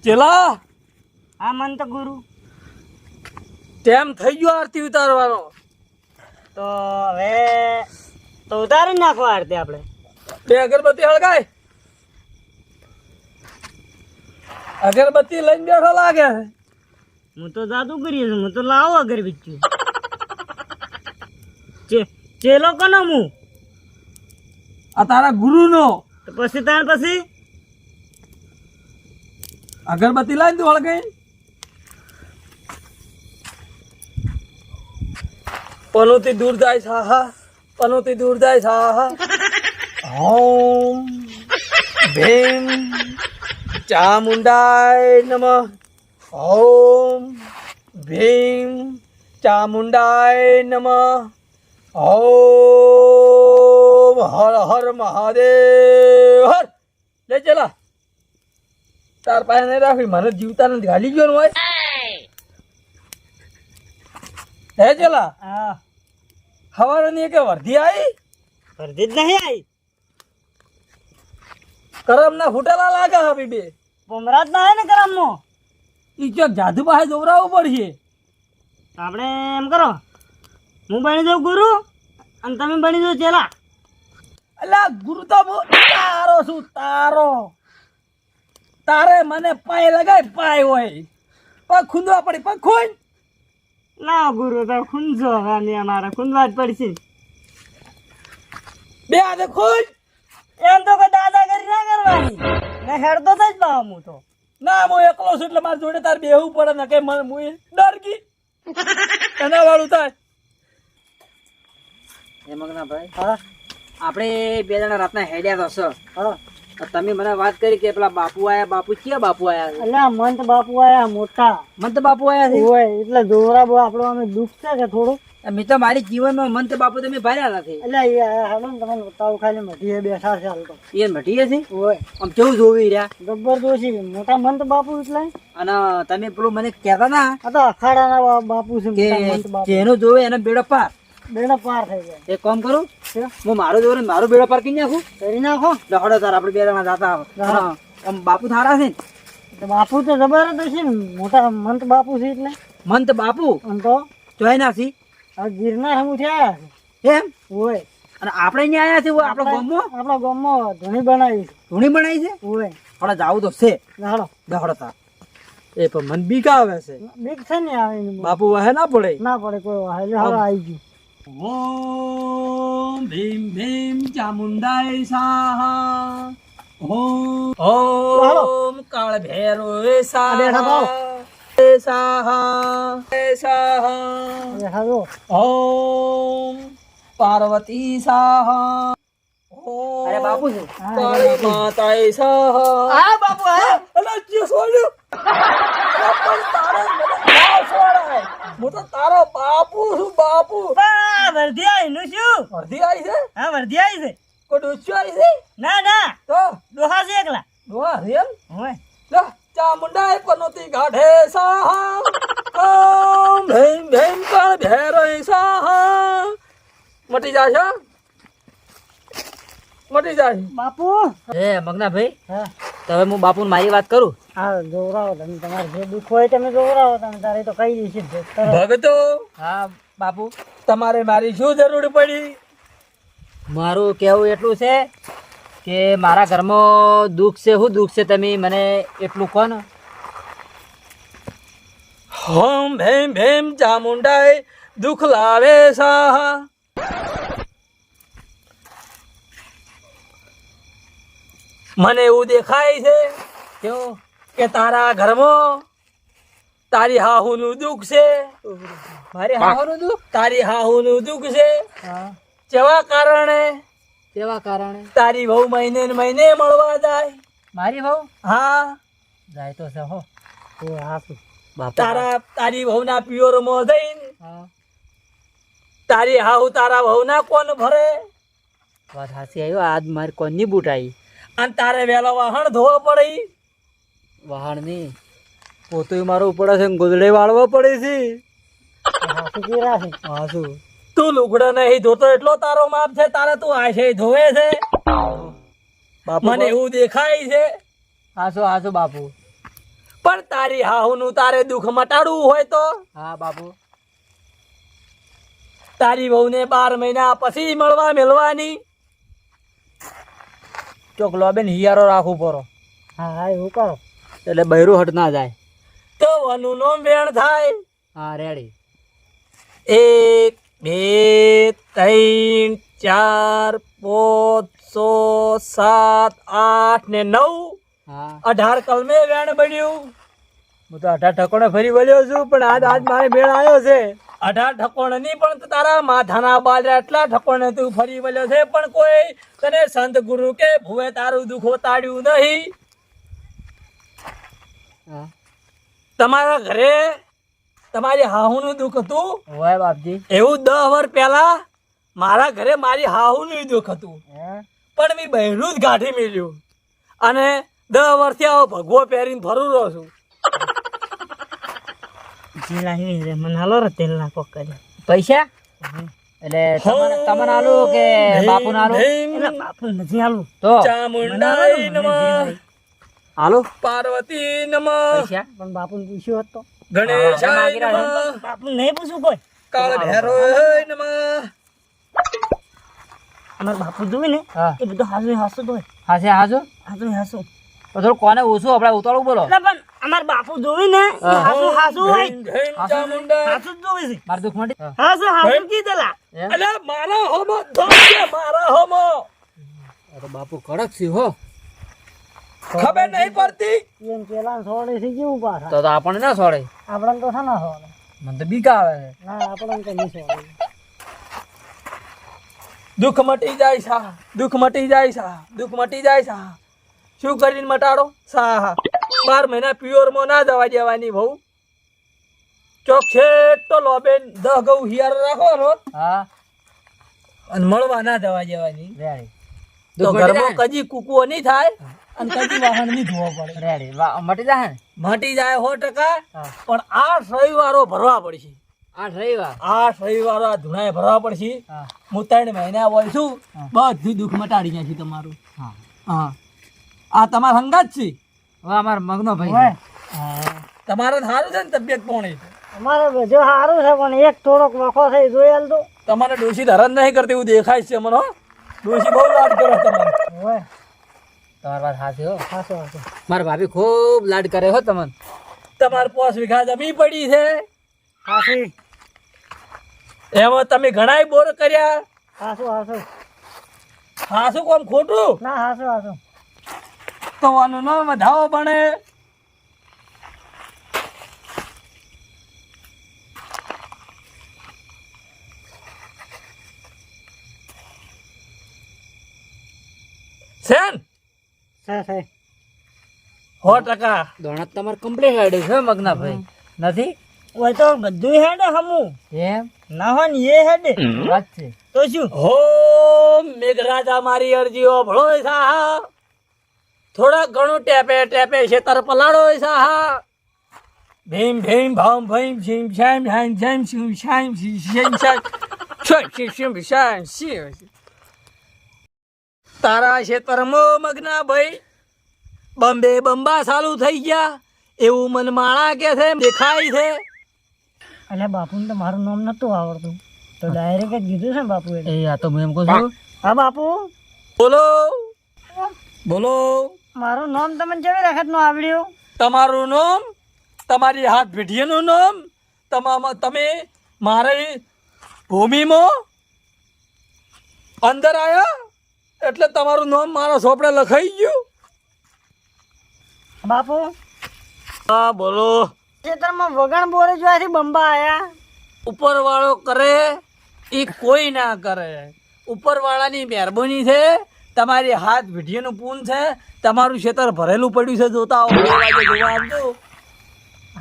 ચેલા હા મંત ગુરુ. ટેમ થઈ ગયો આરતી ઉતારવાનો. તો હવે તો ઉતારી નાખો આરતી આપણે. બે અગરબત્તી હળગાય. અગરબત્તી લઈને બેઠો લાગે. હું તો જાદુ કરી છું, હું તો લાવો અગરબત્તી. ચેલો કોનો હું? આ તારા ગુરુનો. તો પછી તાર પછી અગરબત્તી લાવીને તું હળગાઈ. પનોતી દૂર જાય સાહા, પનોતી દૂર જાય સાહા. ઓમ ભીમ ચામુંડાય નમઃ. ઓમ ભીમ ચામુંડાય નમઃ. ઓમ હર હર મહાદેવ હર. લે ચલા તાર પાસે નહીં રાખી, મને જીવતા નથી ગાલી ગયો ને હોય. હે ચલા હા હવારની કે વર્ધી આવી. ભરતી જ નહીં આવી. કરમ ના ફૂટેલા લાગે હવે બે. પોમરાજ ના હે ને કરમમાં. ઈ ચોક જાદુ પાસે દોરાવવું પડશે. આપણે એમ કરો, હું બની જાઉં ગુરુ અને તમે બની જાઓ ચેલા. અલ્યા ગુરુ તો હું તારો છું, તારો. તારે મને પાય લગાય, પાય હોય પગ ખૂંદવા પડી, પગ ખૂંદ. ના ગુરુ તો ખૂંદજો. હવે અમે અમારે ખૂંદવા જ પડશે. બે હાથે ખૂંદ. એમ તો કોઈ દાદાગીરી ના કરવાની. ને હેડતો જ પાવ હું તો. ના હું એકલો છું એટલે મારી જોડે તાર બેહવું પડે ને કે મને હું ડર ગઈ એના વાળું થાય. હેમગના ભાઈ, હા આપણે બે જણા રાતના હેડ્યા તો સર. હા. તમે મને વાત કરી કે પેલા બાપુ આયા. બાપુ ક્યાં બાપુ આયા છે? અલ્યા મંત બાપુ આયા મોટા. મંત બાપુ આયા છે? હોય એટલે જોરા બહુ આપણો અમે દુઃખ છે કે થોડું. મેં તો મારી જીવનમાં મંત બાપુ તમે ભાર્યા નથી. એટલે એ હાલો ને તમને બતાવું, ખાલી મઢીએ બેઠા છે હાલ તો. એ મટીએ છે હોય આમ કેવું જોવી રહ્યા. જબરદસ્તી મોટા મંત બાપુ એટલે. અને તમે પેલું મને કહેતા ના આ તો અખાડાના બાપુ છે કે મોટા મંત બાપુ. જેનો જોવે એનો બેડો પાર. બેડા પાર થઈ ગયા. એક કામ કરું, છે? હું મારો જોવે મારો બેડો પાર કરી નાખું. કરી નાખો. લખડો તાર આપણે બે જણા જાતા આવે. હા. આમ બાપુ થારા છે ને. તો બાપુ તો જબરદસ્ત છે ને, મોટા મંત બાપુ છે એટલે. મંત બાપુ અને તો જોઈ નાખી આ ગિરનાર હમું થયા છે. એમ. હોય અને આપણે અહીંયા આયા છે આપણો ગામમાં આપણા ગામમાં ધૂણી બનાવી છે. ધૂણી બનાવી છે. હોય આપણે જાવું તો છે. હાલો. લખડો તાર. એ પણ મન બીક આવે છે. બીક છે ને આવે એની. બાપુ વહે ના પડે. ના પડે કોઈ વાહ. હાલો આવી ગયું. ઓમ ભીમ ભીમ ચામુંડાય સાહા. ઓમ કાળ ભૈરો સાહા. સાહા સાહા. હાલો. ઓમ પાર્વતી સાહા. અરે બાપુ છે. કાળી માતાએ સાહા. હા બાપુ હા. અલા જે છોડ્યું. અલા પણ તારે મને ના છોડાય. હું તો તારો બાપુ છું, બાપુ. વર્ધી આવી નું શું? વર્ધી આવી છે? હા વર્ધી આવી છે. કોઈ ડોસ્યું આવી છે? ના ના તો ડોહા છે એકલા. ડોહા રેમ? હોય લો ચામુંડાય પનોતી ગાઢે સાહા. ઓમ ભીમ ભીમ કાળ ભૈરો સાહા. મટી જાશે, મટી જાય. બાપુ. હે મગના ભાઈ, હા તો હવે હું બાપુને મારી વાત કરું. હા જોવરાવો તમે. તમારે જે દુઃખ હોય તમે જોવરાવો. તમે તારે તો કઈ દઈશ. ભગતો હા બાપુ, તમારે મારી શું જરૂર પડી? મારું કહેવું એટલું છે કે મારા ઘરમાં દુઃખ છે. શું દુઃખ છે તમે મને એટલું કહો ને. હોમ ભીમ ભીમ ચામુંડાય દુઃખ લાવે સાહા. મને એવું દેખાય છે કેવું? કે તારા ઘરમાં તારી હાહુનું દુઃખ છે. મારી હાવાનું દુઃખ? તારી હાહુનું દુઃખ છે. હા. જેવા કારણે કેવા કારણે? તારી વહુ મહિને ને મહિને મળવા જાય. મારી વહુ હા જાય તો છે હો. હાસુ. બાપા. તારી વહુના પિયરમાં જઈને હા. તારી હાહુ તારા વહુના કોણ ભરે. વાત હાસી આવ્યો. આજ મારી કોની બૂટ આવી. અને તારે વહેલો વાહણ ધોવા પડી. વહાણ ની પોતું મારું પડે છે, ગોદડે વાળવા પડે છે. હાસુ કેરા છે. હા શું? તું લુગડા નહીં ધોતો એટલો તારો માપ છે. તારે તું આશે ધોવે છે. બાપુ મને એવું દેખાય છે. હાસો હાસો બાપુ. પણ તારી હાહુનું તારે દુઃખ મટાડવું હોય તો હા બાપુ તારી વહુને 12 મહિના પછી મળવા મેળવાની. ચોક લોબેન હિયારો રાખવું પડો હા હા એવું કરો. એટલે બૈરું હટ ના જાય. તો વનું નોમ વેણ થાય. હા રેડી. 1 2 3 4 5 6 7 8 ને 9 હા 18 કલમે વેણ બન્યું. હું તો 18 ઠકોણે ફરી વળ્યો છું પણ આજ મારે મેળ આવ્યો છે. 18 ઠકોણ નહીં પણ તારા માથાના બાજરા એટલા ઠકોણે તું ફરી વળ્યો છે પણ કોઈ તને સંત ગુરુ કે ભુવે તારું દુઃખ તાડ્યું નહીં. હા તમારા ઘરે તમારી હાહુનું દુઃખ હતું હોય બાપજી. એવું 10 વર્ષ પહેલા મારા ઘરે મારી હાહુનું દુઃખ હતું હે પણ મેં બહેરું જ ગાંઠી મેલ્યું અને 10 વર્ષથી આવો ભગવો પહેરીને ફરું રહ્યો છું. જે લાવી રે મને હાલો રે તેલ ના કોક કરી. પૈસા એટલે તમને આલું કે બાપુ ના આલું? એટલે બાપુ નથી હાલું. તો ચામુંડાઈ નમઃ, આલું પાર્વતી નમઃ, પૈસા. પણ બાપુ પૂછ્યું હોત તો. ગણેશાય નમઃ, બાપુ નહીં પૂછવું કોઈ. કાળ ભૈરવાય નમઃ. અમારા બાપુ જોઈ ને હા એ બધું હાસુ હાસુ જ હોય. હાસે હાજો હાસુ હાસુ. તો થોડું કોને ઓછું આપણે ઉતાળું બોલો. એટલે પણ અમારા બાપુ જોઈ ને એ હા. હાસુ હાસુ હોય. જૈન જૈન ચામુંડા. હાસુ જ જોવે છે. મારે દુઃખ માટે હાસુ હાસુ કીધેલા. અલા મારા હોમો ધોકે મારા હોમો તો બાપુ કડક છે હો. ખબર નહીં પડતી. એમ પેલા સોળે થઈ ગયું પાછા. તો આપણને ના છોડે. આપણને તો ના સોળે. મને તો બીક આવે છે. ના આપણને તો નહીં સોળે. દુઃખ મટી જાય સા, દુઃખ મટી જાય સા, દુઃખ મટી જાય સા. શું કરીને મટાડો સા? 12 મહિના પ્યોરમાં ના દવા દેવાની બહુ. ચોક છેટો લોબેન 10 ઘઉં હિયાર રાખવાનો હા અને મળવા ના દવા દેવાની. રેડી. તો દુઃખ ઘરમાં મટી કજી કૂકવો નહીં થાય અને કજી વાહન નહીં ધોવા પડે. જાય. રેડી મટી જાય ને. મટી જાય 100%. હા પણ 8 રવિવારો ભરવા પડશે. 8 રવિવાર. 8 રવિવારો આ ધૂણાએ ભરવા પડશે. હા હું 3 મહિના હોય છું હા. બધું દુઃખ મટાડી જાય છે તમારું. હા હા આ તમારા હંગાત છે. હવે અમાર મગનો ભાઈ હોય. હા તમારે સારું છે ને તબિયત પોણી? અમારે બધું સારું છે પણ એક થોડોક વખો થઈ જોઈ આલ તો. તમારે ડોશી ધરણ નહીં કરતી એવું દેખાય છે મને હો. ડોશી બહુ લાડ કરે તમારે. હોય. તમારી વાત સાચી હો. હાસુ હાસુ. મારા ભાભી ખૂબ લાડ કરે હો તમને. તમારે 5 વીઘા જમીન પડી છે હાસી. એમાં તમે ઘણાય બોર કર્યા. હાસુ હાસુ. હા શું કોમ ખોટું ના હાસુ હાસુ. તો આનું ન વધાવો બને. સેન છે છે. 100%. દોણત તમારે કમ્પ્લીટ હેડે છે મગના ભાઈ નથી હોય તો બધું હેડે હમું. એમ ના હોય ને એ હેડે. વાત છે. તો શું? હો મેઘરાજા મારી અરજીઓ ભળો સાહા. થોડા ઘણું ટેપે ટેપે ખેતર પલાળો સાહા. ભીમ ભીમ ભામ ભીમ શીમ શામ શામ શામ શીમ શામ શીમ શામ શીમ શીમ શામ શીમ. તારા ખેતરમાં મગના ભાઈ બંબે બંબા ચાલુ થઈ ગયા એવું મન માણા કે છે દેખાય છે. અલ્યા બાપુને તો મારું નામ નતું આવડતું તો ડાયરેક્ટ જ કીધું છે ને બાપુ એ. એ આ તો હું એમ કહું છું હા બાપુ બોલો બોલો. મારું નામ તમને કેવી વખત નું આવડ્યું? તમારું નામ, તમારી હાથ પેઢીનું નામ, તમે મારી ભૂમિમાં અંદર આવ્યા એટલે તમારું નામ મારા સોપડે લખાઈ ગયું. બાપુ હા બોલો. ખેતરમાં વગણ બોરે જોવાથી બંબા આયા. ઉપરવાળો કરે એ કોઈ ના કરે. ઉપરવાળાની મહેરબાની છે. તમારી હાથ પેઢીનું પૂન છે. તમારું ખેતર ભરેલું પડ્યું છે જોતા આવો. 2 વાગે જોવા આવજો.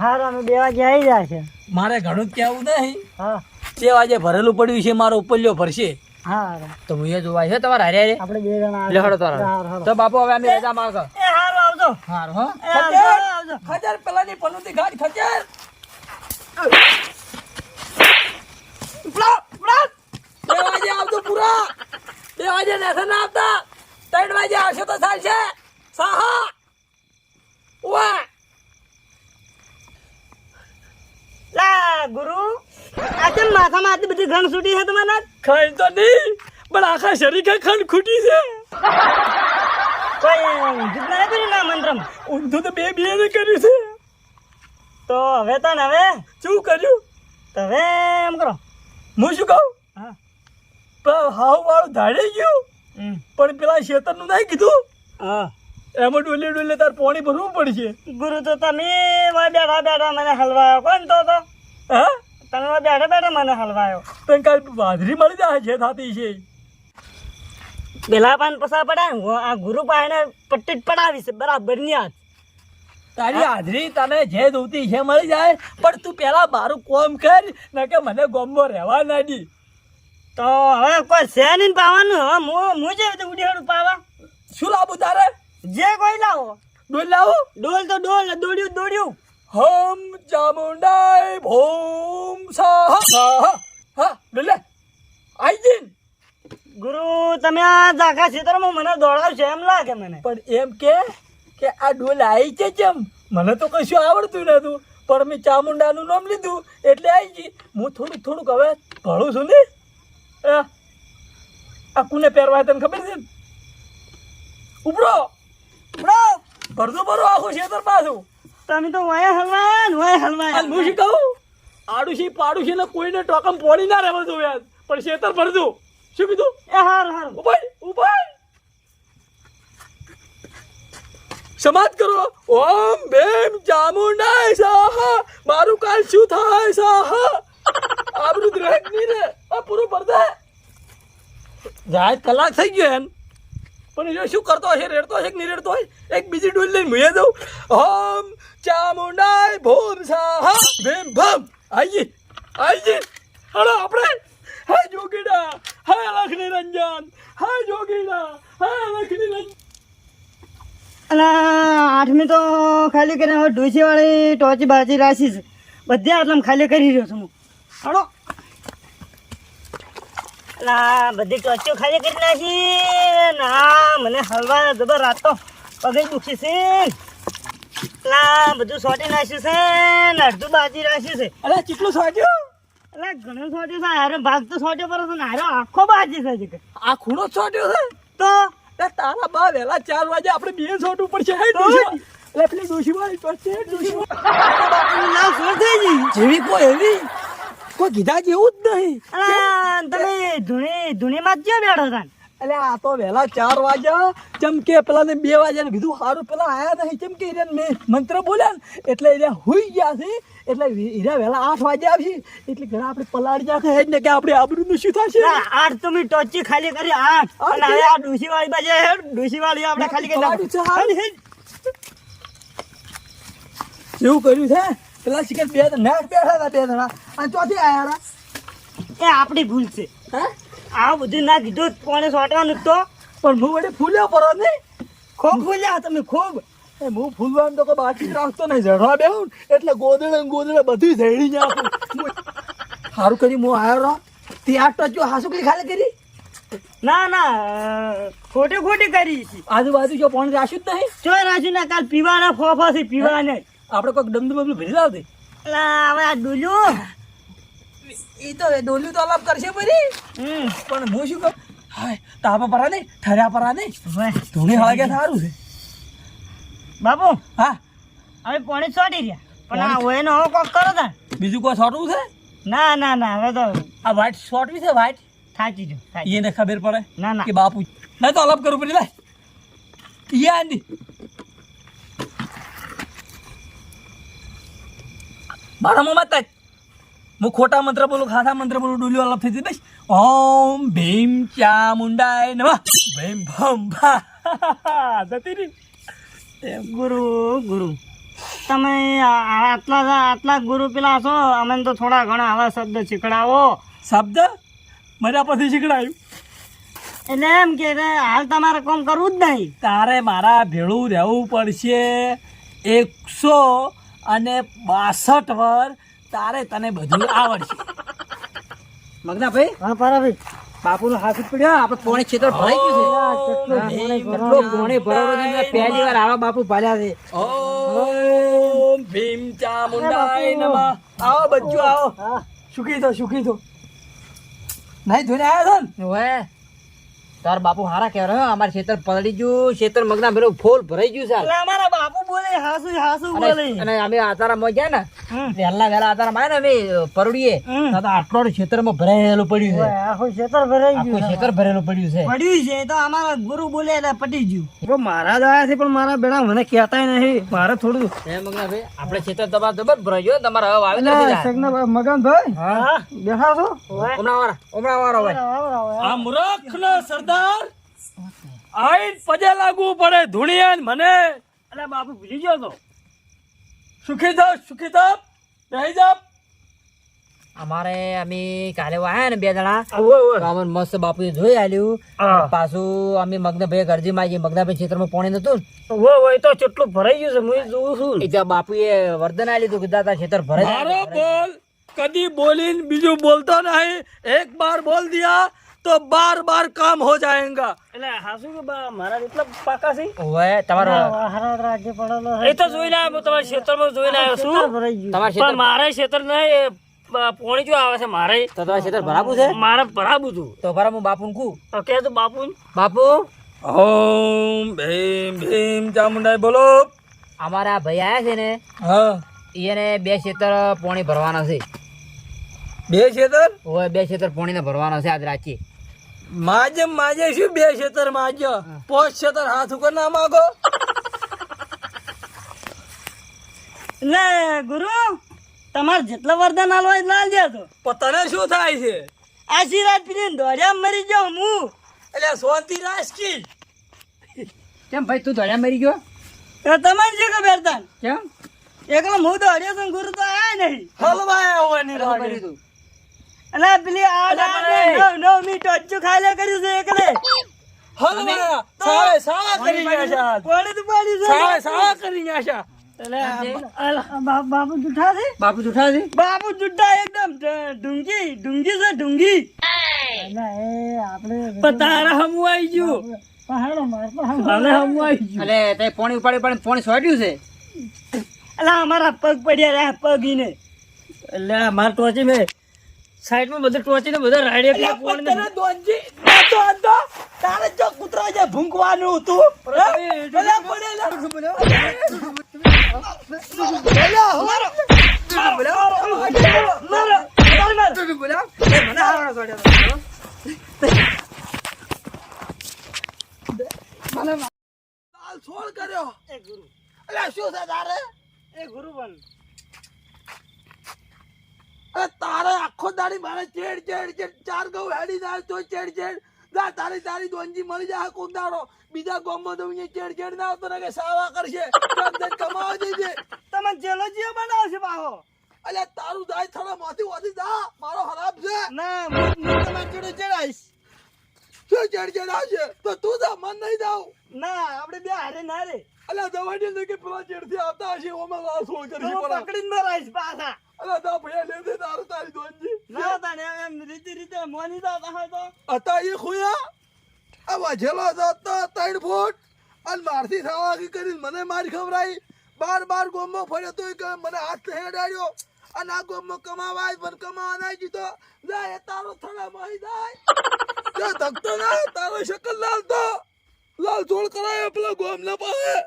હાર અમે 2 વાગે આવી જાય છે. મારે ઘણું જ કહેવું નહીં. હા 2 વાગે ભરેલું પડ્યું છે મારો ઉપલ્યો ભરશે. હા તો હું એ જોવા છે તમારે હારે હારે આપણે 2 જણા લે હળો તારા. તો બાપુ હવે અમે રજા માંગ એ હારું આવજો. હાર હો. એ આવજો, આવજો. ખચર પેલાની પનોતી ગાડી ખચર. ઉપડા, ઉપડા. 2 વાગે આવજો પૂરા. 2 વાગે નથી ના આવતા. 3 વાગે આવશો તો ચાલશે. સાહા. ઉવા. ગુરુ આ કેમ માથામાં આટલી બધી ઘણ છૂટી છે તમારા? ખાઈ તો નહીં પણ આખા શરીરે ખંડ ખૂટી છે. કોઈ ઊંધું જ નહીં કર્યું ના મંત્રમાં? ઊંધું તો બે ને કર્યું છે. તો હવે તને હવે શું કર્યું? તો હવે એમ કરો. હું શું કહું? હા. પણ હાવ વાળું ધાડી ગયું પણ પેલા શેતરનું નહીં કીધું. હા એમાં ડોલે તાર પાણી ભરવું પડશે. ગુરુ તો તમે બેઠા બેઠા મને હલવાયો કોણ તો હા તમે બેઠા બેઠા મને હલવાયો. તને કાલ બાજરી મળી જાય છે થતી છે. પેલા પાન પસા પડાય આ ગુરુ પાને પટ્ટી જ પડાવી છે બરાબર ની હાથ. તારી હાજરી તને જે જોતી છે મળી જાય પણ તું પેલા મારું કોમ કર ને કે મને ગોમમાં રહેવા ના દી. તો હવે કોઈ છે નહીં પાવાનું. હવે હું જે ઉડેડું પાવા શું લાવું તારે? જે કોઈ લાવો. ડોલ લાવું? ડોલ તો ડોલ દોડ્યું દોડ્યું. હમ ચામુંડાય ભોમ સાહા. હા ડોલે આઈ જીન. ગુરુ તમે આ આખા ક્ષેત્રમાં મને દોડાવશો એમ લાગે મને. પણ એમ કે આ ડોલ આવી છે કેમ? મને તો કશું આવડતું નતું પણ મેં ચામુંડાનું નામ લીધું એટલે આવી ગઈ. હું થોડુંક હવે ભણું છું ને. આ કોને પહેરવાય તને ખબર છે? ઉપડો ભરતો ભરો આખું ખેતર પાછું. તમે તો વાયા હલવાયા ને વાયા હલવાયા. હું શું કહું? આડુશી પાડુશી ને કોઈને ટોકમ પોડી ના રહેવા દઉં યાર પણ ખેતર ભરજો. શું કીધું? એ હાર હાર ઉભાઈ સમાજ કરો. ઓમ ભીમ ચામુંડાય સાહા. મારું કાલ શું થાય સાહા? આબરૂ દ્રેક નહીં રે. આ પૂરું ભરતા જાય કલાક થઈ ગયો એમ પણ એ શું કરતો હશે? રેડતો હશે કે નહીં રેડતો હોય? એક બીજી ડોલ લઈને મુએ દઉં. ઓમ ચામુંડાય ભોમ સાહા ભીમ ભમ. આઈ હળો આપણે. હાય જોગીડા, હાય લક્ષ્મી રંજન, હાય જોગીડા, હાય લક્ષ્મી રંજન. અને આઠમી તો ખાલી કરીને હવે ડોસી વાળી ટોચી બાજી રાશી છે બધે આટલામાં ખાલી કરી રહ્યો છું હું. હળો ના બધી ટોચીઓ ખાલી કરી નાખી. ના મને હલવા જબર રાત તો પગે દુખી છે. ના બધું સોટી નાખ્યું છે ને અડધું બાજી રાખ્યું છે. અરે કેટલું સાચ્યું? એટલે ઘણું સોટ્યું છે. હારે ભાગ તો સોટ્યો પર છે ને હારો આખો બાજી છે હજી. આ ખૂણો છોટ્યો છે તો તારા બા વહેલા 4 વાગે આપણે બે છોટવું પડશે. હે ડોશી એટલે પેલી ડોશીવાળી પડશે. બાપુનું નામ શું થઈ ગયું? જેવી કોઈ એવી કોઈ કીધા જેવું જ નહીં. અલા, તમે ધૂણીમાં જ ક્યાં બેઠો હતા? એટલે આ તો વહેલા 4 વાગ્યા ચમકે પેલા ને 2 વાગ્યા કીધું સારું પેલા આયા નહીં ચમકે મેં મંત્ર બોલ્યા ને એટલે એ હુઈ ગયા છે એટલે હીરા વહેલા 8 વાગે આવશે એટલે ઘણા આપણે પલાળી નાખે જ ને કે આપણે આબરૂનું શું થશે? ના, 8 તો મેં ટોચી ખાલી કરી 8 અને હવે આ ડોસી વાળી બાજુ ડોસી વાળી આપણે ખાલી કરી પલાળ્યું છે હાલ. નાખો. એવું કર્યું છે પેલા શિકાર બે નેટ બેઠા હતા 2 જણા અને ચોથી આયા એ આપણી ભૂલ છે. હા આ બધું ના કીધું કોને સોટવાનું તો પણ હું વડે ફૂલ્યો પર નહીં. ખૂબ ભૂલ્યા તમે ખૂબ. એ હું ફૂલવાનું તો કોઈ બાકી જ રાખતો નહીં. ઝડવા બેહું એટલે ગોદડે ને ગોદડે બધું ઝેડી નાખું. સારું કરી હું આવ્યો રહો તે 8 ટચો હાસુકલી ખાલી કરી. ના ના ખોટી ખોટી કરી છે. આજુબાજુ જો પાણી રાખ્યું જ નહીં. ચોય રાજુ ના કાલ પીવાના ફોફા છે પીવાના. આપણે કોઈક ડમડું બમડું ભરી લાવતી. અલા, હવે આ ડોલ્યું એ તો ડોલ્યું તો અલાપ કરશે પછી પણ હું શું કહું? હાય તાપા પરા નહીં ઠર્યા પરા નહીં ધૂણી હળગે સારું છે. બાપુ હા હવે પાણી છોડી રહ્યા પણ આ હોય ને હવે કોક કરો તા. બીજું કોઈ છોટવું છે? ના ના ના હવે તો આ વ્હાઈટ છોટવી છે વ્હાઈટ થાકી જો થાકી. એને ખબર પડે ના ના કે બાપુ નહીં તો અલાપ કરવું પડે. લાય એ આંડી મારા મોમાં તક હું ખોટા મંત્ર બોલું ખાસા મંત્ર બોલું ડોલ્યો અલગ થઈ બસ. ઓમ ભીમ ચામુંડાય નમઃ ભીમ ભમ ભા જતી રહી. ગુરુ ગુરુ તમે આટલા ગુરુ પેલા છો અમે તો થોડા ઘણા આવા શબ્દ શીખડાવો. શબ્દ મજા પછી શીખડાયું એટલે એમ કે હાલ તમારે કામ કરવું જ નહીં. તારે મારા ભેળું રહેવું પડશે 162 વર તારે તને બધું આવડશે. મગનાભાઈ હા પરાભાઈ બાપુનો હાથ જ પડ્યો. આપણે પોણે ખેતર ભરાઈ ગયું છે. કેટલો પોણે ભરાવો છે. પહેલી વાર આવા બાપુ ભર્યા છે. ઓમ ભીમ ચામુંડાય નમઃ. આવો બચ્ચો આવો. હા સુખી થો નહીં ધોઈને આવ્યા છો ને? ઓવે તાર બાપુ હારા કહેવાય હો. અમારે ખેતર પલળી ગયું, ખેતર મગના ભેરું ફૂલ ભરાઈ ગયું છે એટલે અમારા બાપુ બોલે હાસુ હાસુ બોલે અને અમે આતારામાં ગયા ને હમ. વહેલા આતારામાં આવ્યા ને અમે પરોડીએ હમ. તો આટલો ખેતરમાં ભરેલું પડ્યું છે. આખું ખેતર ભરાઈ આખું ગયું ખેતર ભરેલું પડ્યું છે. પડ્યું છે તો અમારા ગુરુ બોલે એટલે પટી ગયું મારા દાયા છે પણ મારા બેડા મને કહેતા નહીં મારે થોડું હે મગના ભાઈ આપણે ખેતર તમારે જબર ભરાઈ ગયો. તમારે હવે આવી નથી. મગનભાઈ હા બેઠા છો હમણાં વાળો હોય. આ મૂર્ખનો સરદાર આઈન પજે લાગવું પડે ધૂણિયાન મને. એટલે બાપુ ભૂલી ગયો તો સુખી થો બેહી જા. અમારે અમે કાલે આયા ને 2 જણા આવો તો અમને મસ્ત બાપુએ જોઈ આલ્યું. હા. પાછું અમે મગનાભાઈ અરજી માંગી. મગનાભાઈ ખેતરમાં પાણી નતું એ તો કેટલું ભરાઈ ગયું છે હું જોઉં છું ને એટલે બાપુએ વરદાન આલ્યું હતું કે દાદા ખેતર ભરાઈ મારો જાય. બોલ કદી બોલીને બીજું બોલતો નહીં. એક બાર બોલ દિયા તો બાર બાર કામ હો જાएगा. એટલે હાસુ કે મારા એટલા પાકા છે ઓવે તમારો એ તો જોઈને આવ્યો હું તમારા ક્ષેત્રમાં જોઈને આવ્યો છું તમારા પણ ખેતર મારે ક્ષેત્ર નહીં પોણી જો આવે છે મારે તો તમારા ખેતર ભરાવું છે મારે ભરાવું હતું તો ભરા હું બાપુને કહું. તો કે તું બાપુ બાપુ ઓમ ભીમ ભીમ ચામુંડાય બોલો. અમારા આ ભાઈ આયા છે ને હા એને 2 ખેતર પાણી ભરવાના છે. 2 ખેતર ઓવે 2 ખેતર પાણીને ભરવાના છે આજ રાચી. માજે શું 2 ખેતર માજો 5 ખેતર હાથ ઉપર ના માગો. લે ગુરુ તમારે જેટલા વરદાન આલવા એટલા આલજે તો પણ તને શું થાય છે? આશીર્વાદ પીને દોડ્યા મરી જાઉં હું એટલે શાંતિ રાખી. કેમ ભાઈ તું ધોળ્યા મરી ગયો? તો તમારે શું ખબર તાન કેમ એકલો હું દોડ્યો છું ગુરુ તો આયા નહીં હલવાયા હોવાની શું લાગે. કર્યું તું? એટલે પેલી નવ મીઠો અચ્છું ખાલે કર્યું છે એકલે હલવાયા સાળા કરી ગયા છે આજ. કોણે તો પાડ્યું છે સાળા કરી ગયા છે. બાપુ જૂઠા છે બાપુ જૂઠા છે? બાપુ જૂઠા એકદમ ઢુંગી છે ઢુંગી પણ તારા હમું આવી ગયું તારે હમું આવી ગયું એટલે તે પાણી ઉપાડી પાણી સોટ્યું છે. એટલે અમારા પગ પડ્યા રહ્યા પગ ઈને એટલે અમારા ટોચી મેં સાઈડમાં બધું ટોચી ને બધા રાડ્યા પણ તને દોનજી નાતો હતો. તારે જો કૂતરા જે ભૂંકવાનું હતું. પેલા પડેલા. પેલા હોરો. લાલ છોડ કર્યો. અલ્યા શું છે તારે? એ ગુરુ બન અરે તારે આખો દાડી મારે ચેડ 4 ગૌ હેડી જાય તો ચેડ જા તારી દોનજી મળી જાય કોક દાડો. બીજા ગામમાં તો અહીંયા ચેડ ના આવતો ને કે સાવા કરશે. કમાવા દેજે. તમે જેલો જીઓ બનાવશે પાહો અલ્યા તારું દાય થોડા મોથી ઓછી જા. મારો હરામ છે. ના હું તમારી જોડે ચડાઈશ શું ચેડ આવશે તો તું જા મન નહીં જાવ. ના આપણે બે હારે ના રે અલ્યા દવાડી ને કે પેલા ચેડથી આવતા હશે ઓમાં લાલ છોડ કરી હું પડે. પકડીને મરાઈશ પાછા અલ્યા દા ભૈયા લે દે તારી દોનજી. ના તાને એમ રીતે મોની જતા હોય તો અતા એ ખોયા આ વાજેલો જતો 3 ફૂટ અને મારથી સાવાગી કરીને મને મારી ખવરાઈ. બાર ગોમો ફર્યો તો કે મને હાથ હેડાડ્યો અને આ ગોમો કમાવાય પણ કમાવા ના જીતો જાય તારો થોડા માહી જાય જો ધકતો ના તારો શકલ લાલ તો લાલ જોડ કરાયો પેલા ગોમ ના પાવે.